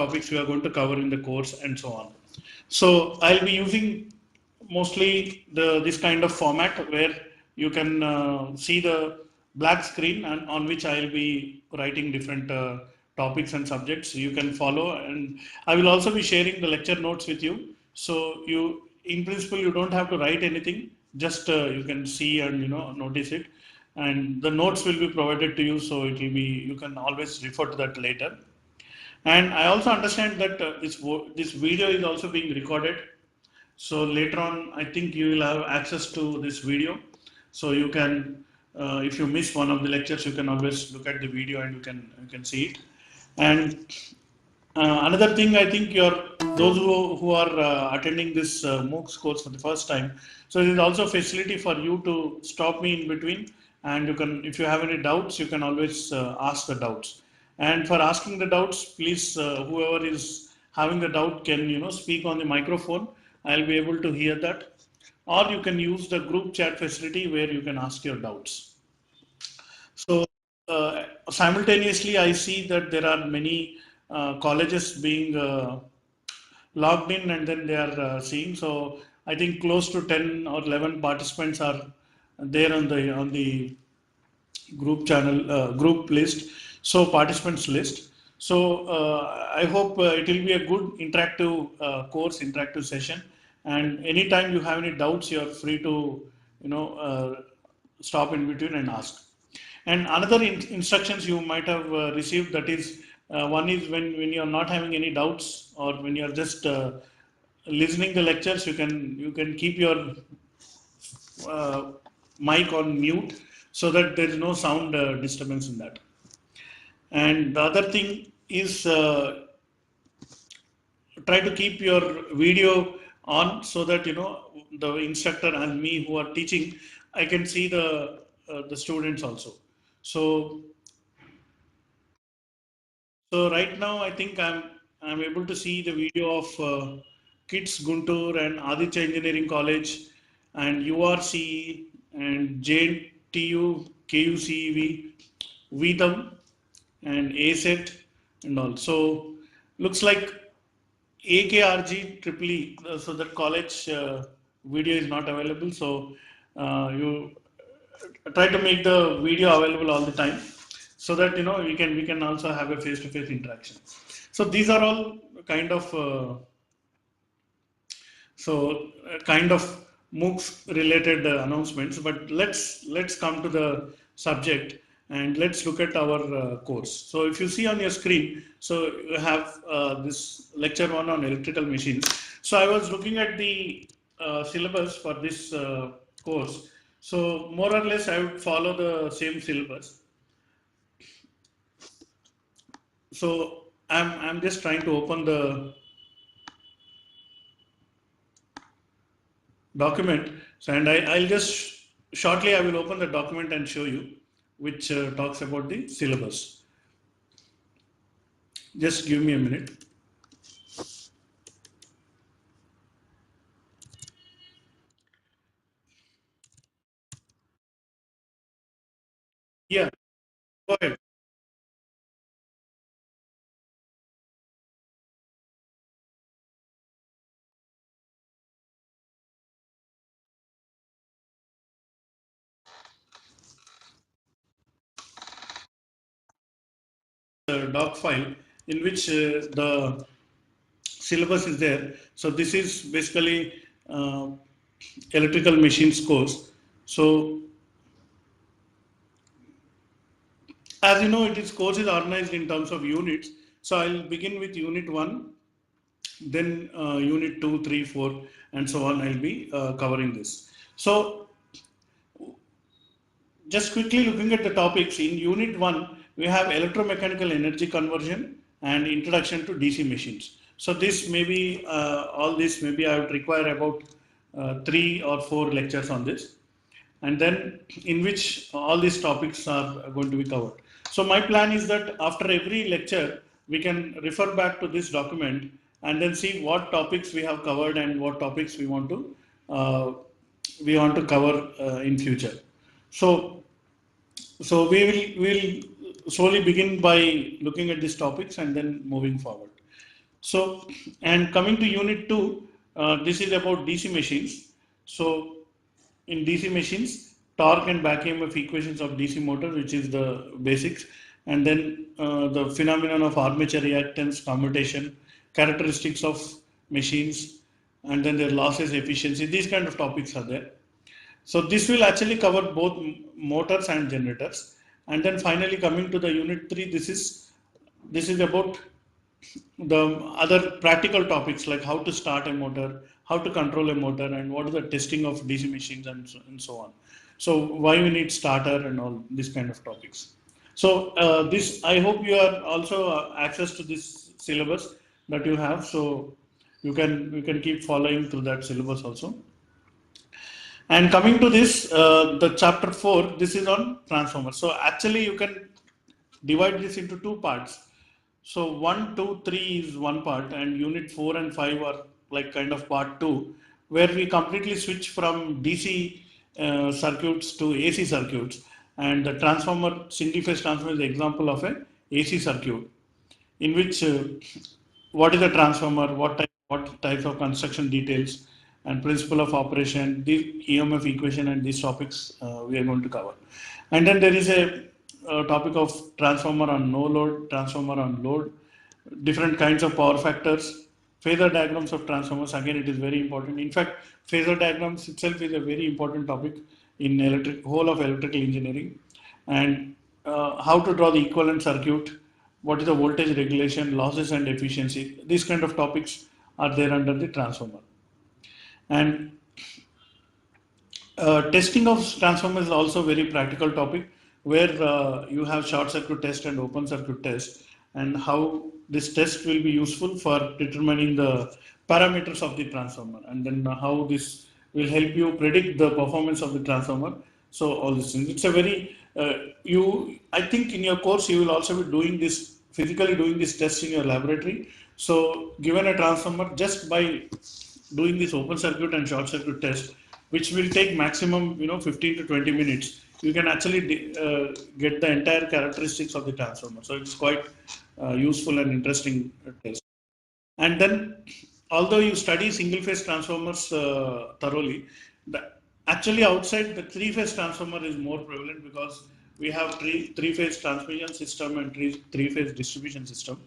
topics we are going to cover in the course and so on. So I'll be using mostly this kind of format where you can see the black screen and on which I'll be writing different topics and subjects you can follow, and I will also be sharing the lecture notes with you. So you, in principle, you don't have to write anything, just you can see and notice it, and the notes will be provided to you, so it will be, you can always refer to that later. And I also understand that this video is also being recorded. So later on, I think you will have access to this video. So you can, if you miss one of the lectures, you can always look at the video and you can see it. And another thing, I think those who are attending this MOOCs course for the first time. So it is also a facility for you to stop me in between, and you can, if you have any doubts, you can always ask the doubts. And for asking the doubts, please, whoever is having the doubt can speak on the microphone. I'll be able to hear that. Or you can use the group chat facility where you can ask your doubts. So simultaneously, I see that there are many colleges being logged in, and then they are seeing. So I think close to 10 or 11 participants are there on the group channel, group list, so participants list. So I hope it will be a good interactive course, interactive session, and anytime you have any doubts, you are free to stop in between and ask. And another instructions you might have received, that is, one is when you are not having any doubts, or when you are just listening the lectures, you can keep your mic on mute, so that there is no sound disturbance in that. And the other thing is, try to keep your video on, so that the instructor and me who are teaching, I can see the students also. So right now, I think I'm able to see the video of KITS Guntur and Aditya Engineering College and URC and JNTU KUCEV, VTAM and ASET and all. So looks like AKRG Triple E. So that college video is not available. So you try to make the video available all the time, so that we can also have a face-to-face interaction. So these are all kind of MOOCs related announcements. But let's come to the subject, and let's look at our course. So if you see on your screen, so you have this lecture 1 on electrical machines. So I was looking at the syllabus for this course. So more or less I would follow the same syllabus. So I'm just trying to open the document. So, and I'll just shortly I will open the document and show you, which talks about the syllabus. Just give me a minute. Yeah, go ahead. Doc file in which the syllabus is there. So this is basically electrical machines course. So as you know, course is organized in terms of units. So I'll begin with unit 1, then unit 2, 3, 4, and so on. I'll be covering this. So just quickly looking at the topics, in unit 1, we have electromechanical energy conversion and introduction to DC machines. So this may be, all this maybe I would require about 3 or 4 lectures on this, and then in which all these topics are going to be covered. So my plan is that after every lecture, we can refer back to this document and then see what topics we have covered and what topics we want to cover in future. So we will slowly begin by looking at these topics and then moving forward. So, and coming to unit 2, this is about DC machines. So, in DC machines, torque and back EMF equations of DC motor, which is the basics, and then the phenomenon of armature reactance, commutation, characteristics of machines, and then their losses, efficiency, these kind of topics are there. So this will actually cover both motors and generators. And then finally coming to the unit 3, this is about the other practical topics like how to start a motor, how to control a motor, and what is the testing of DC machines and so on. So why we need starter and all these kind of topics. So this I hope you are also access to this syllabus that you have. So you can keep following through that syllabus also. And coming to this, the chapter 4, this is on transformers. So actually you can divide this into two parts. So 1, 2, 3 is one part, and unit 4 and 5 are like kind of part 2, where we completely switch from DC circuits to AC circuits. And the transformer, single phase transformer is the example of a AC circuit in which what is a transformer, what types of construction details, and principle of operation, the EMF equation, and these topics we are going to cover. And then there is a topic of transformer on no load, transformer on load, different kinds of power factors, phasor diagrams of transformers. Again, it is very important. In fact, phasor diagrams itself is a very important topic in whole of electrical engineering, and how to draw the equivalent circuit, what is the voltage regulation, losses and efficiency. These kind of topics are there under the transformer. And testing of transformers is also a very practical topic where you have short circuit test and open circuit test, and how this test will be useful for determining the parameters of the transformer, and then how this will help you predict the performance of the transformer. So all these things. It's a very I think in your course you will also be doing this physically doing this test in your laboratory. So given a transformer, just by doing this open circuit and short circuit test, which will take maximum 15 to 20 minutes, you can actually get the entire characteristics of the transformer. So it's quite useful and interesting test. And then although you study single phase transformers thoroughly, actually outside the three phase transformer is more prevalent, because we have three phase transmission system and three phase distribution system.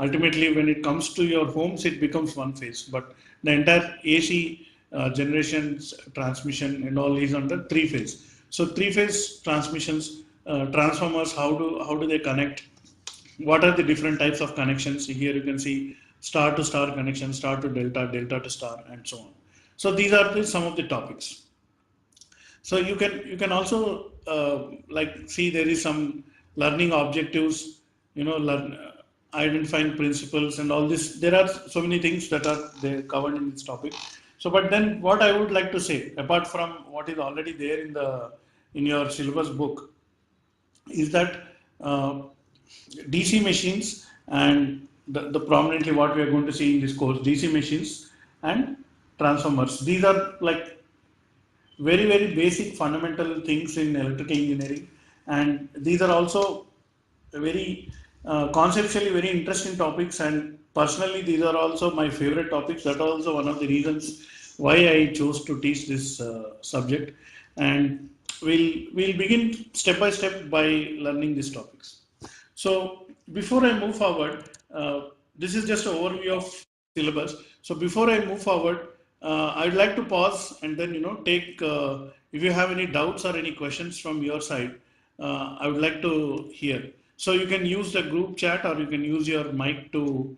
Ultimately, when it comes to your homes, it becomes one phase, but the entire AC generations, transmission and all is under three phase. So three phase transmissions, transformers, how do they connect? What are the different types of connections? Here you can see star to star connection, star to delta, delta to star, and so on. So these are some of the topics. So you can also like see there is some learning objectives, learn identifying principles and all this. There are so many things that are they covered in this topic. So, but then what I would like to say, apart from what is already there in your syllabus book, is that DC machines and the prominently what we are going to see in this course, DC machines and transformers. These are like very basic fundamental things in electrical engineering, and these are also very conceptually very interesting topics, and personally these are also my favorite topics. That are also one of the reasons why I chose to teach this subject, and we'll begin step by step by learning these topics. So before I move forward, this is just an overview of syllabus. So before I move forward, I'd like to pause and then take if you have any doubts or any questions from your side, I would like to hear. So you can use the group chat or you can use your mic to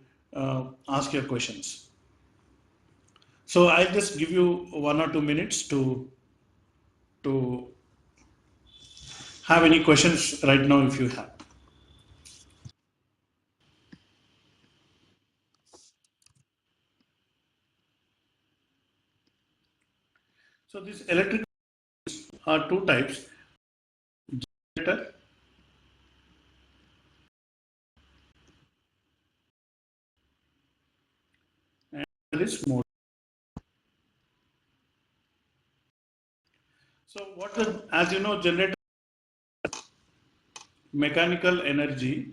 ask your questions. So I'll just give you 1 or 2 minutes to have any questions right now if you have. So these electric are two types: generator and there is motor. So what the, as you know, generator mechanical energy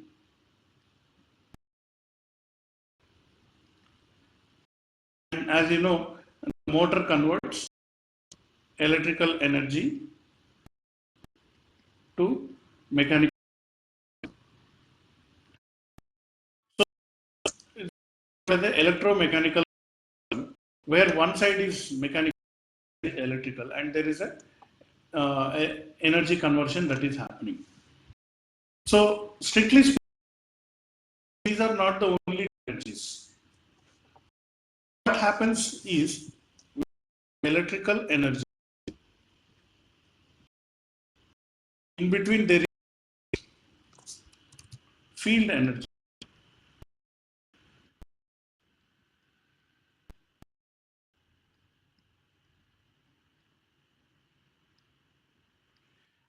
And as you know, the motor converts electrical energy to mechanical. So the electromechanical, where one side is mechanical, electrical, and there is a energy conversion that is happening. So strictly speaking, these are not the only energies. What happens is electrical energy, in between there is field energy,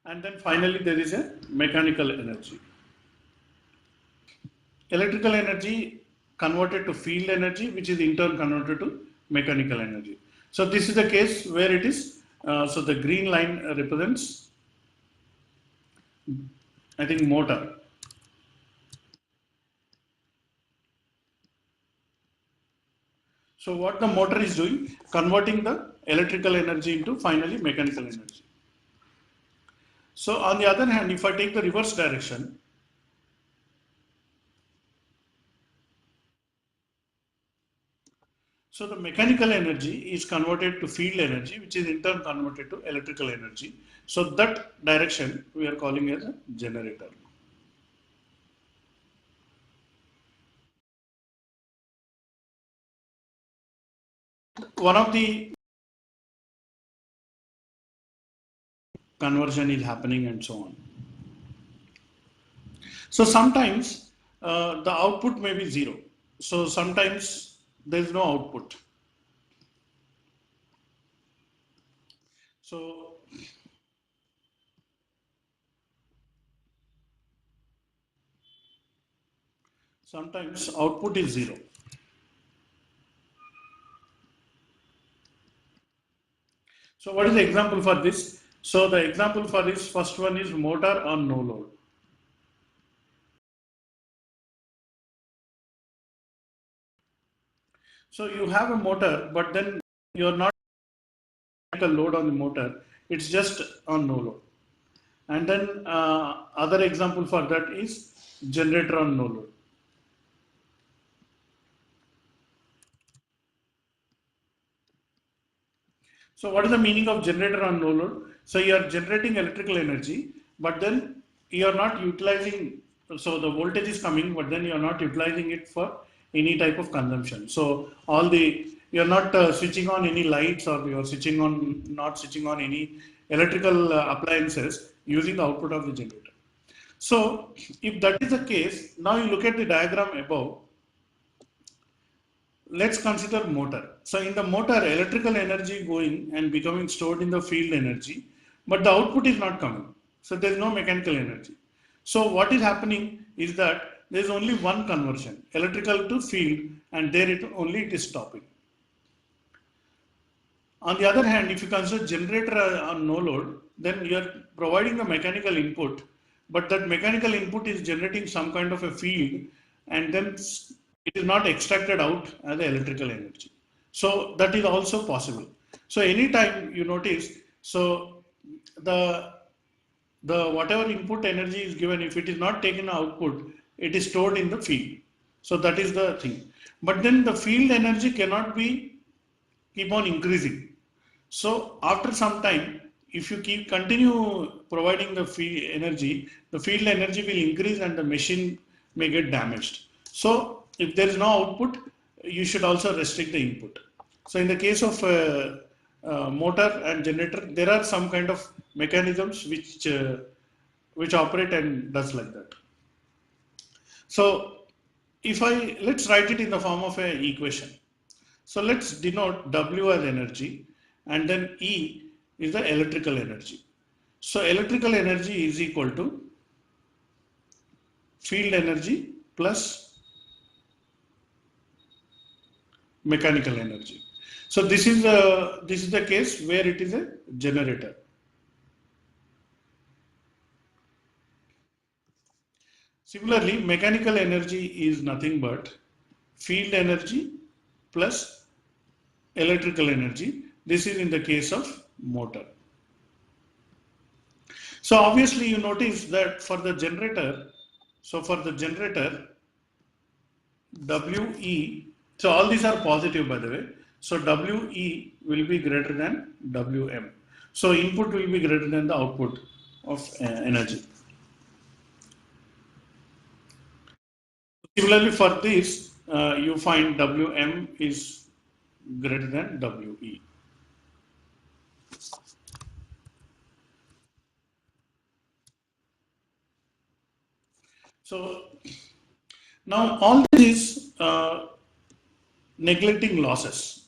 and then finally there is a mechanical energy. Electrical energy converted to field energy, which is in turn converted to mechanical energy. So this is the case where it is, so the green line represents, I think, motor. So what the motor is doing, converting the electrical energy into finally mechanical energy. So on the other hand, if I take the reverse direction, so the mechanical energy is converted to field energy, which is in turn converted to electrical energy. So that direction we are calling as a generator. One of the conversion is happening and so on. So sometimes the output may be zero. So sometimes there is no output. So sometimes output is zero. So what is the example for this? So the example for this first one is motor on no load. So you have a motor, but then you're not a load on the motor. It's just on no load. And then other example for that is generator on no load. So what is the meaning of generator on no load? So you are generating electrical energy, but then you are not utilizing, so the voltage is coming, but then you are not utilizing it for any type of consumption. So all the, you are not switching on any lights, or you are switching on, not switching on any electrical appliances using the output of the generator. So if that is the case, now you look at the diagram above. Let's consider motor. So in the motor, electrical energy going and becoming stored in the field energy, but the output is not coming. So there is no mechanical energy. So what is happening is that there is only one conversion, electrical to field, and there it is stopping. On the other hand, if you consider generator on no load, then you are providing a mechanical input, but that mechanical input is generating some kind of a field, and then it is not extracted out as the electrical energy. So that is also possible. So anytime you notice, so the whatever input energy is given, if it is not taken output, it is stored in the field. So that is the thing. But then the field energy cannot be keep on increasing. So after some time, if you continue providing the field energy, the field energy will increase and the machine may get damaged. So if there is no output, you should also restrict the input. So in the case of motor and generator, there are some kind of mechanisms which operate and does like that. So if let's write it in the form of an equation. So let's denote W as energy, and then E is the electrical energy. So electrical energy is equal to field energy plus mechanical energy. So this is the case where it is a generator. Similarly, mechanical energy is nothing but field energy plus electrical energy. This is in the case of motor. So obviously you notice that for the generator, WE, so all these are positive by the way. So WE will be greater than WM. So input will be greater than the output of energy. Similarly for this, you find WM is greater than WE. So now all this is neglecting losses.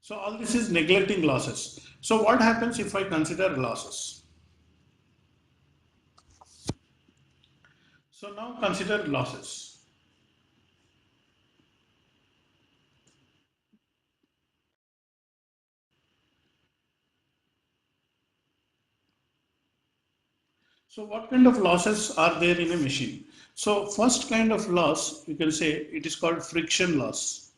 So all this is neglecting losses. So what happens if I consider losses? So now consider losses. So what kind of losses are there in a machine? So first kind of loss, you can say it is called friction loss.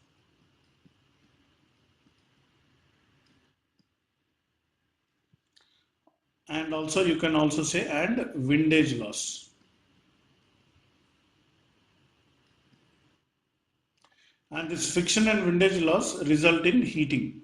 And also you can also say and windage loss. And this friction and windage loss result in heating.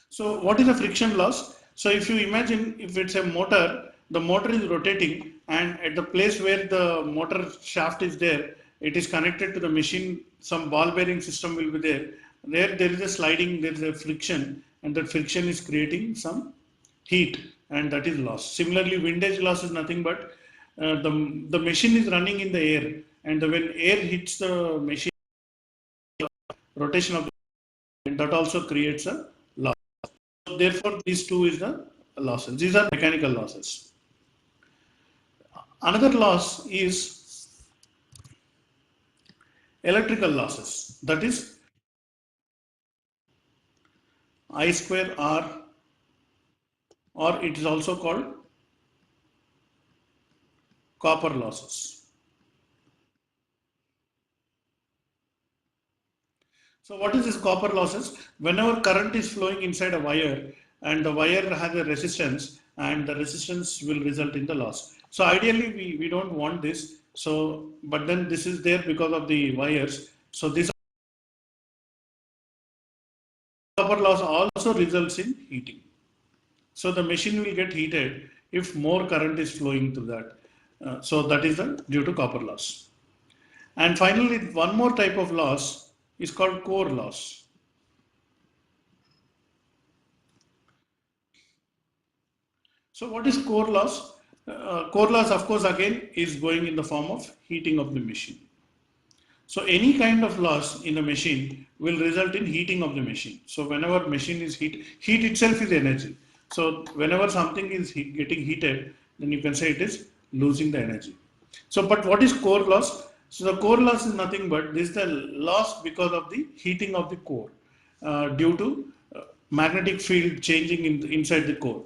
So what is a friction loss? So if you imagine if it's a motor, the motor is rotating and at the place where the motor shaft is there, it is connected to the machine, some ball bearing system will be there. There is a sliding, there is a friction and that friction is creating some heat and that is loss. Similarly, windage loss is nothing but the machine is running in the air and when air hits the machine, rotation of the and that also creates a loss. So therefore, these two is the losses. These are mechanical losses. Another loss is electrical losses. That is I square R, or it is also called copper losses. So what is this copper losses? Whenever current is flowing inside a wire and the wire has a resistance and the resistance will result in the loss. So ideally we don't want this. So but then this is there because of the wires. So this copper loss also results in heating. So the machine will get heated if more current is flowing through that. So that is due to copper loss. And finally, one more type of loss is called core loss. So what is core loss? Core loss, of course, again is going in the form of heating of the machine. So any kind of loss in a machine will result in heating of the machine. So whenever machine is heat itself is energy. So whenever something is getting heated, then you can say it is losing the energy. So but what is core loss? So the core loss is nothing but this is the loss because of the heating of the core due to magnetic field changing inside the core.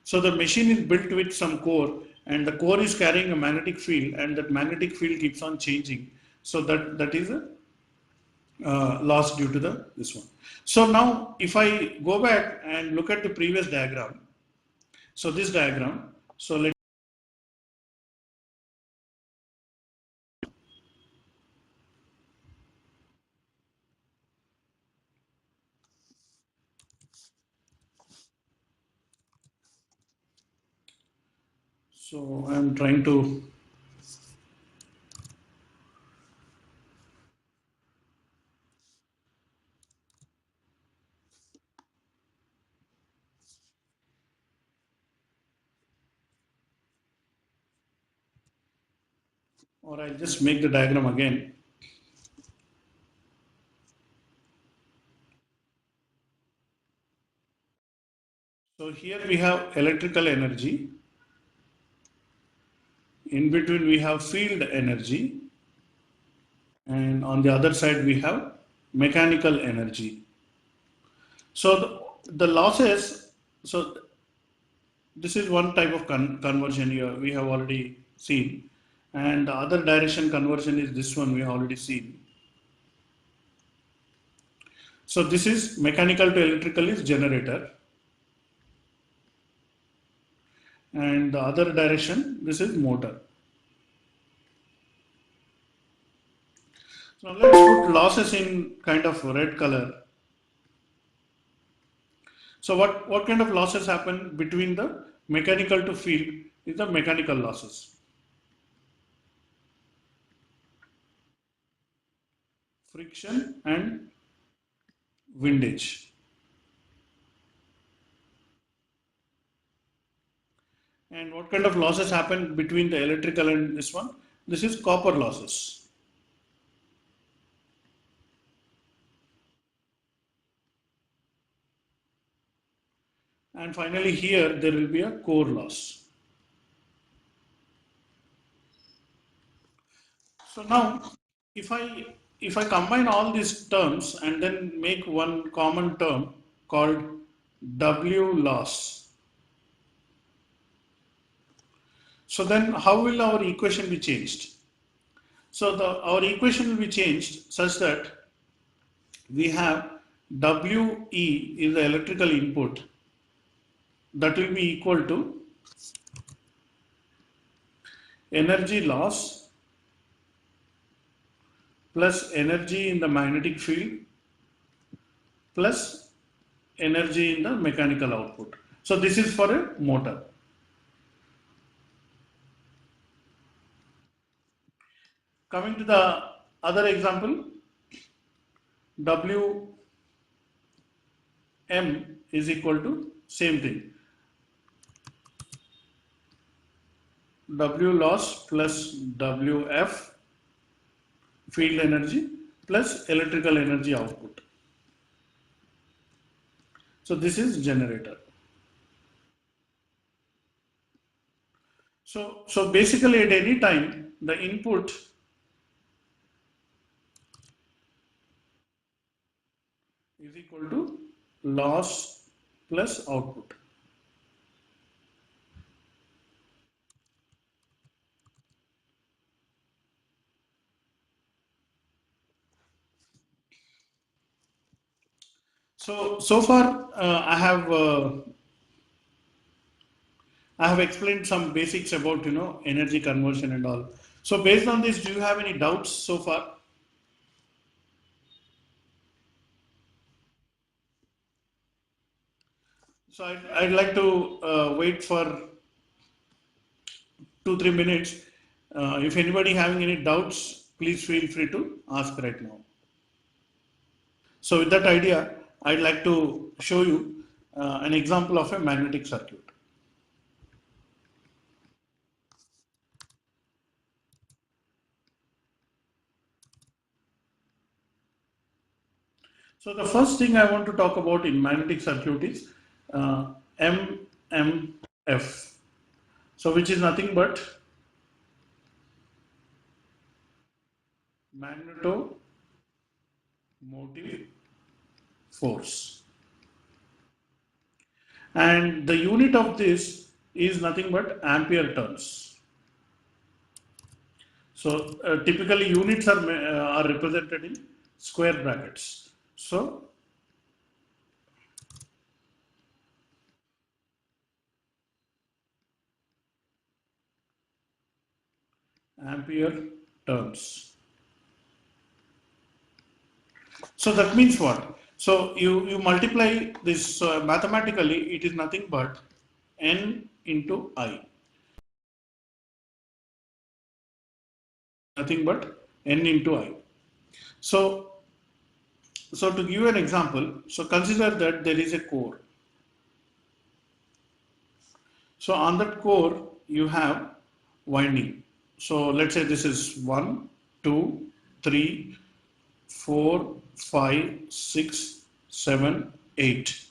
So the machine is built with some core and the core is carrying a magnetic field and that magnetic field keeps on changing. So that is a loss due to this one. So now if I go back and look at the previous diagram, so this diagram, so I'm trying to or I'll just make the diagram again. So here we have electrical energy. In between we have field energy. And on the other side we have mechanical energy. So the losses, so this is one type of conversion here we have already seen, and the other direction conversion is this one we have already seen. So this is mechanical to electrical is generator, and the other direction this is motor. So let's put losses in kind of red color. So what kind of losses happen between the mechanical to field is the mechanical losses. Friction and windage. And what kind of losses happen between the electrical and this one? This is copper losses. And finally here there will be a core loss. So now if I combine all these terms and then make one common term called W loss. So then how will our equation be changed? So our equation will be changed such that we have WE is the electrical input, that will be equal to energy loss plus energy in the magnetic field plus energy in the mechanical output. So this is for a motor. Coming to the other example, Wm is equal to same thing. W loss plus Wf field energy plus electrical energy output. So this is generator. So basically at any time the input is equal to loss plus output. So far I have explained some basics about energy conversion and all. So based on this, do you have any doubts so far? So I'd like to wait for 2-3 minutes. If anybody having any doubts, please feel free to ask right now. So with that idea, I'd like to show you an example of a magnetic circuit. So the first thing I want to talk about in magnetic circuit is MMF. So which is nothing but magneto-motive force. And the unit of this is nothing but ampere turns. So typically units are represented in square brackets. So ampere turns. So that means what? So you multiply this, so mathematically it is nothing but N into I. Nothing but N into I. So to give you an example, so consider that there is a core. So on that core you have winding. So let's say this is 1, 2, 3, 4, 5, 6, 7, 8.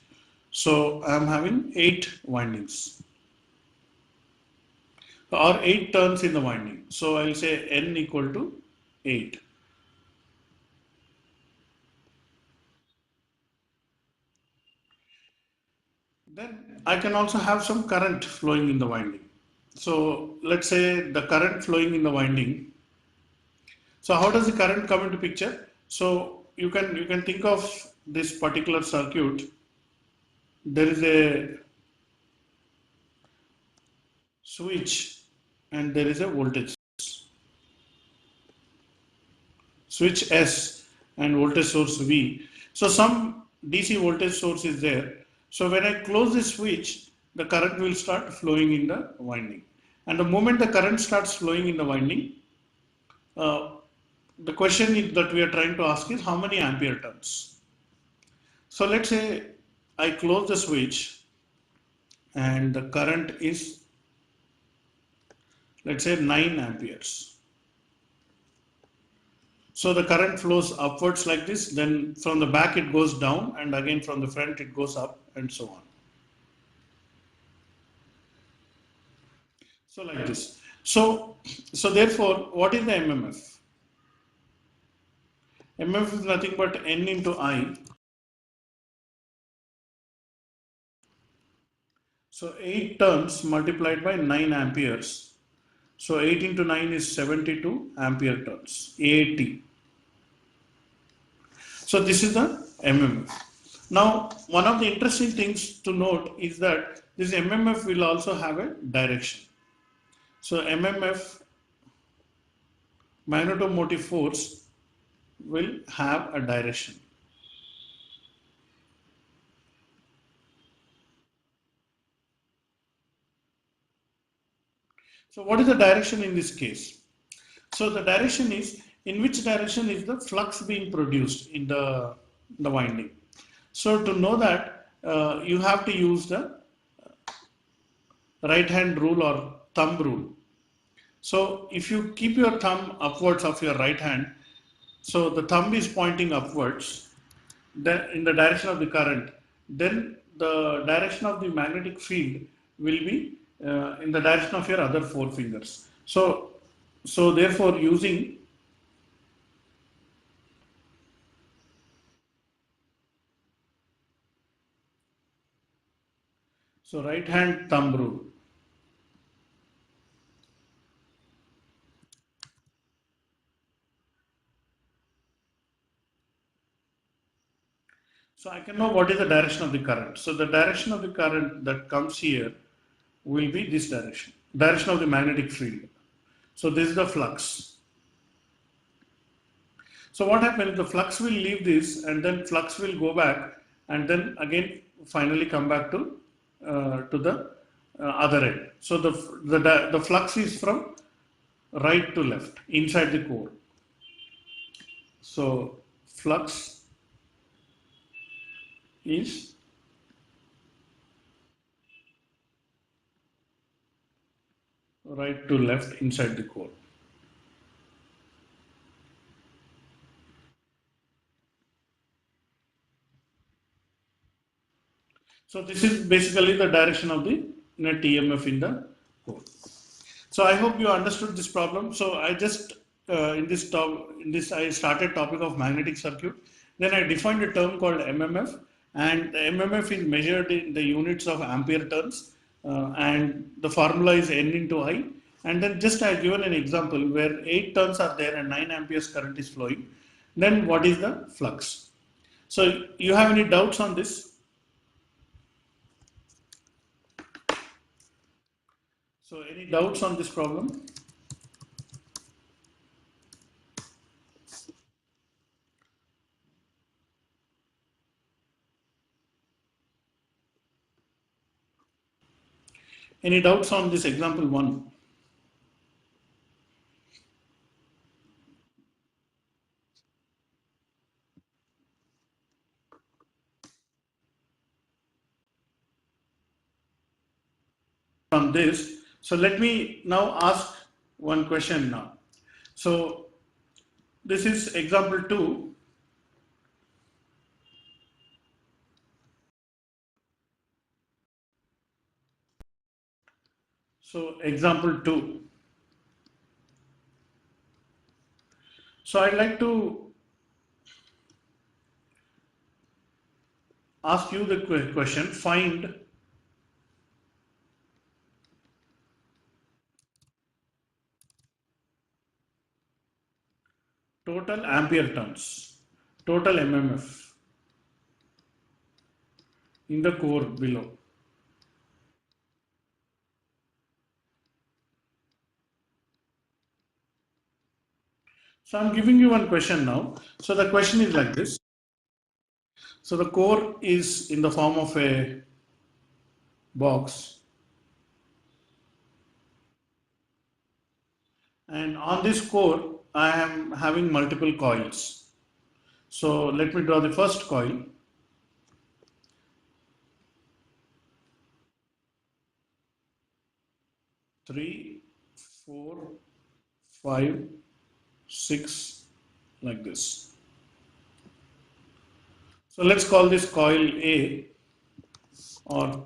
So I am having 8 windings or 8 turns in the winding. So I'll say N equal to 8. Then I can also have some current flowing in the winding. So let's say the current flowing in the winding. So how does the current come into picture? So you can think of this particular circuit. There is a switch and there is a voltage switch S and voltage source V. So some DC voltage source is there. So when I close this switch, the current will start flowing in the winding. And the moment the current starts flowing in the winding, uh, the question that we are trying to ask is how many ampere turns. So let's say I close the switch and the current is, let's say, 9 amperes. So the current flows upwards like this, then from the back it goes down, and again from the front it goes up, and so on. So like this. So therefore, what is the MMF? MMF is nothing but N into I. So 8 turns multiplied by 9 amperes. So 8 into 9 is 72 ampere turns, AT. So this is the MMF. Now, one of the interesting things to note is that this MMF will also have a direction. So MMF, magnetomotive force, will have a direction. So what is the direction in this case? So the direction is, in which direction is the flux being produced in the winding. So to know that, you have to use the right hand rule or thumb rule. So if you keep your thumb upwards of your right hand, so the thumb is pointing upwards, then in the direction of the current, then the direction of the magnetic field will be in the direction of your other four fingers. So therefore using, so right hand thumb rule. So I can know what is the direction of the current. So the direction of the current that comes here will be this direction, direction of the magnetic field. So this is the flux. So what happens? The flux will leave this, and then flux will go back, and then again finally come back to the other end. So the flux is from right to left inside the core. So flux is right to left inside the core. So this is basically the direction of the net EMF in the core. So I hope you understood this problem. So I just in this I started topic of magnetic circuit. Then I defined a term called MMF, and the MMF is measured in the units of ampere turns, and the formula is N into I. And then just I have given an example where 8 turns are there and 9 amperes current is flowing. Then what is the flux? So you have any doubts on this? So any doubts on this problem? Any doubts on this example 1? On this. So let me now ask one question now. So this is example 2. So example 2. So I'd like to ask you the question, find total ampere turns, total MMF in the core below. So I'm giving you one question now. So the question is like this. So the core is in the form of a box, and on this core I am having multiple coils. So let me draw the first coil. Three, 4, 5, 6, like this. So let's call this coil A, or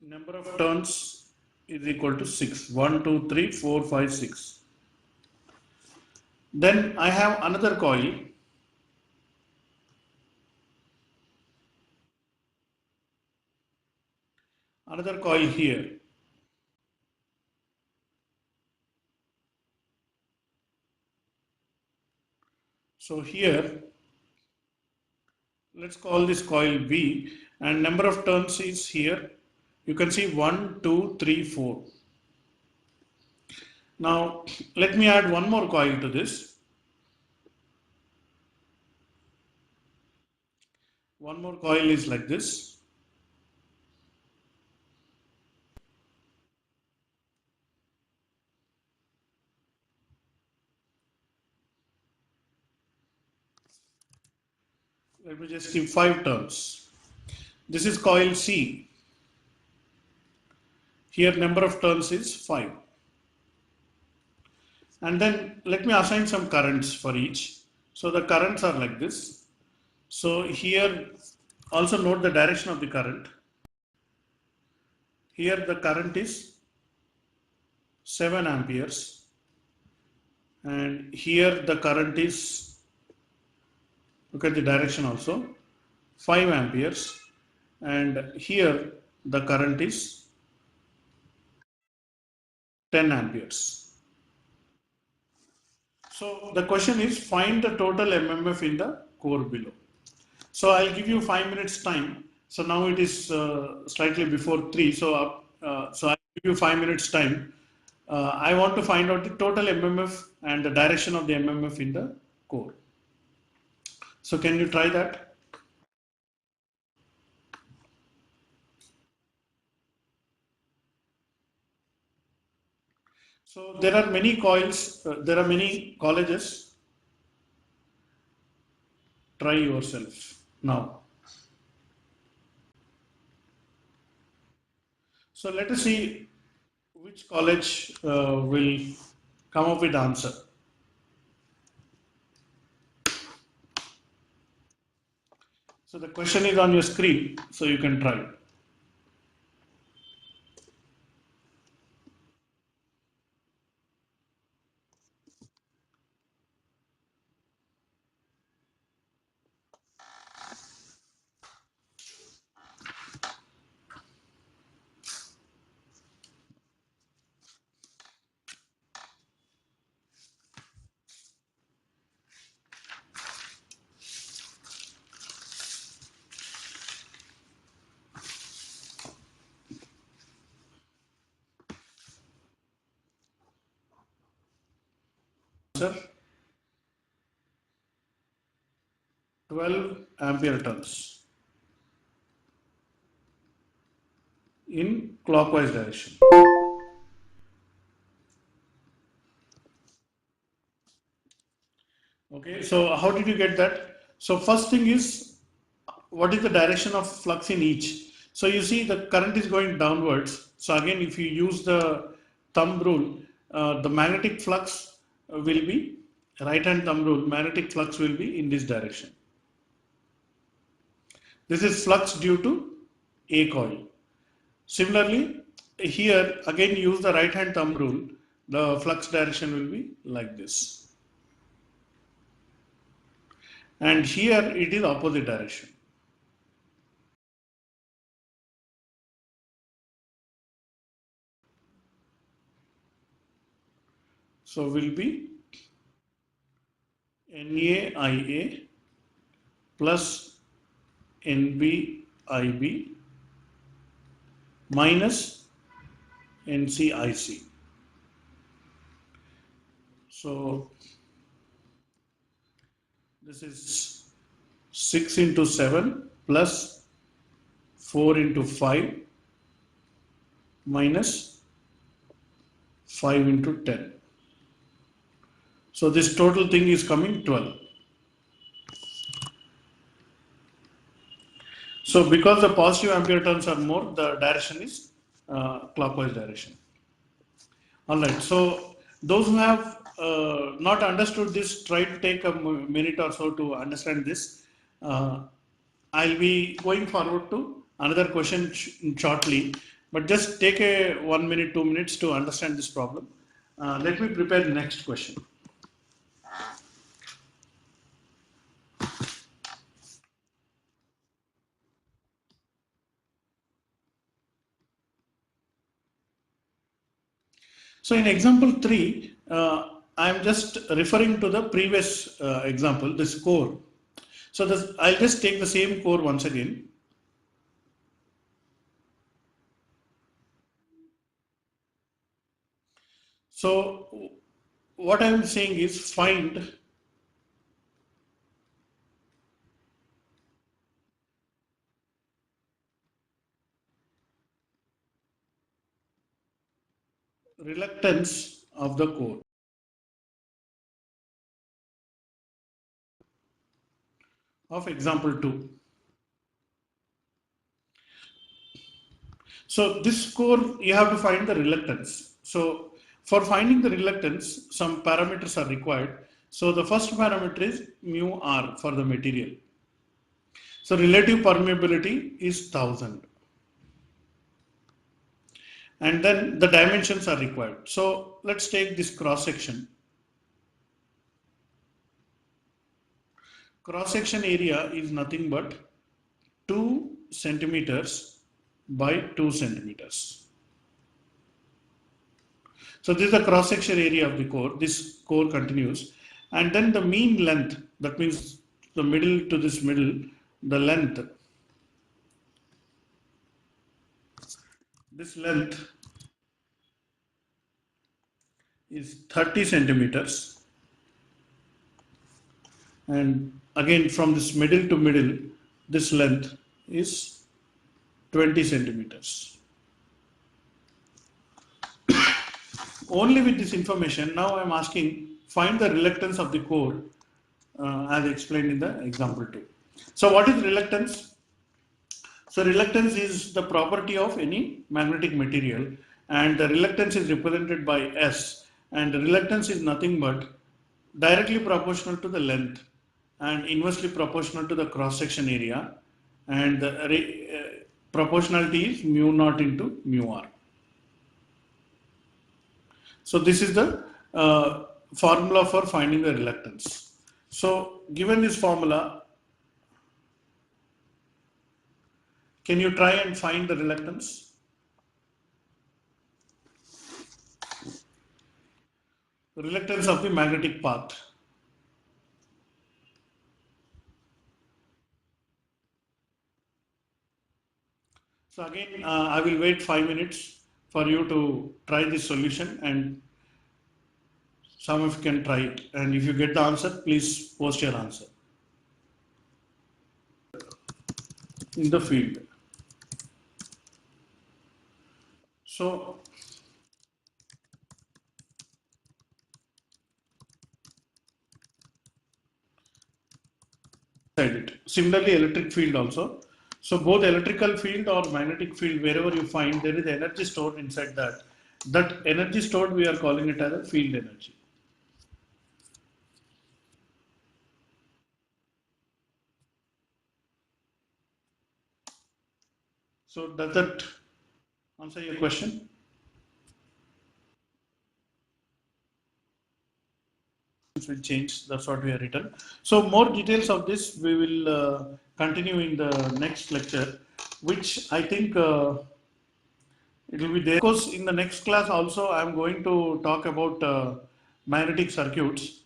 number of turns is equal to 6. 1, 2, 3, 4, 5, 6. Then I have another coil here. So here, let's call this coil B, and number of turns is here. You can see 1, 2, 3, 4. Now let me add one more coil to this. One more coil is like this. Let me just give 5 turns. This is coil C. Here number of turns is 5. And then let me assign some currents for each. So the currents are like this. So here also note the direction of the current. Here the current is 7 amperes, and here the current is, look at the direction also, 5 amperes, and here the current is 10 amperes. So the question is, find the total MMF in the core below. So I'll give you 5 minutes time. So now it is slightly before 3. So I'll give you 5 minutes time. I want to find out the total MMF and the direction of the MMF in the core. So can you try that? So there are many coils, there are many colleges. Try yourself now. So let us see which college will come up with the answer. So the question is on your screen, so you can try. Sir, 12 ampere turns in clockwise direction. Okay, so how did you get that? So first thing is, what is the direction of flux in each? So you see the current is going downwards. So again, if you use the thumb rule, the magnetic flux will be, right hand thumb rule, magnetic flux will be in this direction. This is flux due to A coil. Similarly, here again use the right hand thumb rule, the flux direction will be like this. And here it is opposite direction. So will be NAIA plus NBIB minus NCIC. So this is 6 into 7 plus 4 into 5 minus 5 into 10. So this total thing is coming 12. So because the positive ampere turns are more, the direction is clockwise direction. Alright, so those who have not understood this, try to take a minute or so to understand this. I'll be going forward to another question shortly, but just take a 1 minute, 2 minutes to understand this problem. Let me prepare the next question. So in example 3, I am just referring to the previous example, this core. So I'll just take the same core once again. So what I am saying is find reluctance of the core of example 2. So this core, you have to find the reluctance. So for finding the reluctance, some parameters are required. So the first parameter is mu r for the material. So relative permeability is 1000. And then the dimensions are required. So let's take this cross section. Cross section area is nothing but 2 centimeters by 2 centimeters. So this is the cross section area of the core. This core continues, and then the mean length, that means the middle to this middle, the length, this length is 30 centimeters, and again from this middle to middle, this length is 20 centimeters. Only with this information, now I am asking, find the reluctance of the core as explained in the example 2. So what is reluctance? So reluctance is the property of any magnetic material, and the reluctance is represented by S, and the reluctance is nothing but directly proportional to the length and inversely proportional to the cross section area, and the proportionality is mu naught into mu r. So this is the formula for finding the reluctance. So given this formula, can you try and find the reluctance? The reluctance of the magnetic path. So again, I will wait 5 minutes for you to try this solution, and some of you can try it. And if you get the answer, please post your answer in the field. So similarly, electric field also. So both electrical field or magnetic field, wherever you find, there is energy stored inside that. That energy stored, we are calling it as a field energy. So does that answer your question? Will change, that's what we have written. So more details of this we will continue in the next lecture, which I think it will be there. Of course, in the next class also I am going to talk about magnetic circuits.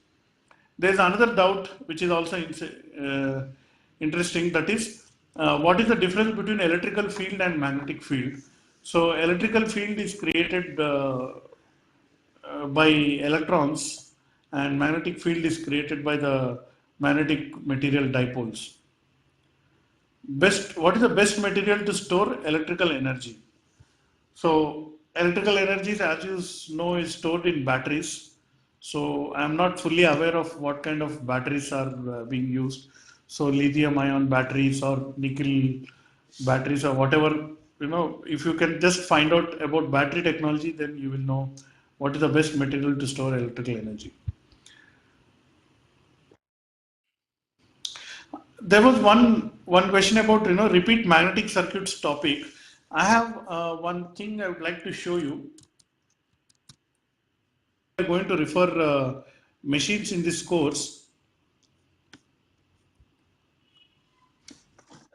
There is another doubt which is also interesting, that is what is the difference between electrical field and magnetic field. So electrical field is created by electrons, and magnetic field is created by the magnetic material dipoles. What is the best material to store electrical energy? So electrical energies, as you know, is stored in batteries. So I'm not fully aware of what kind of batteries are being used. So lithium ion batteries or nickel batteries or whatever, if you can just find out about battery technology, then you will know what is the best material to store electrical energy. There was one question about repeat magnetic circuits topic. I have one thing I would like to show you. We are going to refer machines in this course.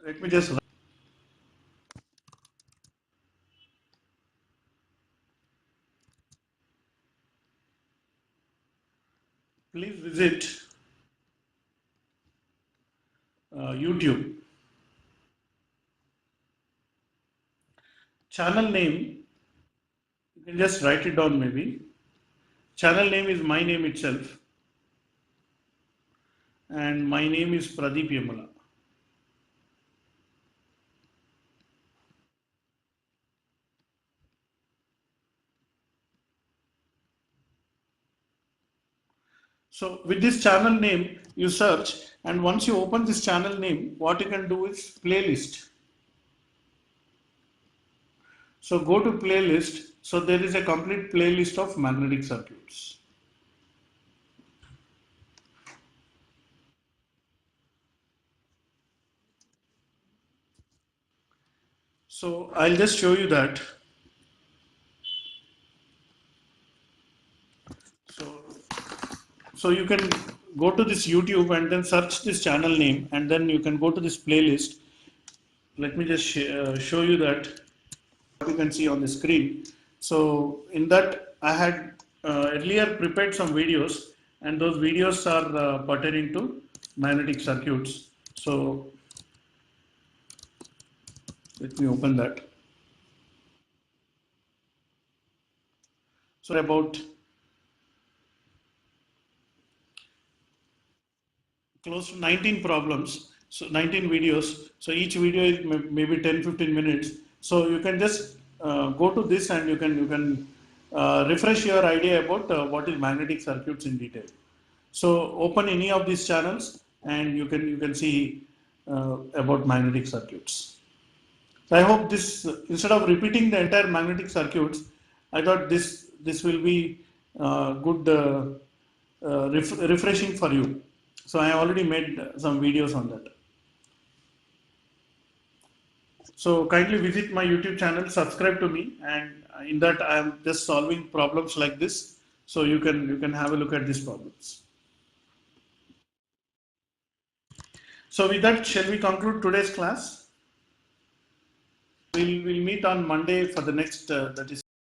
Let me just please visit YouTube. Channel name, you can just write it down maybe. Channel name is my name itself, and my name is Pradeep Yamala. So with this channel name, you search, and once you open this channel name, what you can do is playlist. So go to playlist. So there is a complete playlist of magnetic circuits. So I'll just show you that. So you can go to this YouTube and then search this channel name, and then you can go to this playlist. Let me just show you that, what you can see on the screen. So in that I had earlier prepared some videos, and those videos are pertaining to magnetic circuits. So let me open that. So about close to 19 problems, so 19 videos. So each video is maybe 10-15 minutes. So you can just go to this, and you can refresh your idea about what is magnetic circuits in detail. So open any of these channels, and you can see about magnetic circuits. So I hope this, instead of repeating the entire magnetic circuits, I thought this will be good refreshing for you. So I already made some videos on that. So kindly visit my YouTube channel, subscribe to me, and in that I am just solving problems like this. So you can have a look at these problems. So with that, shall we conclude today's class? We'll meet on Monday for the next that is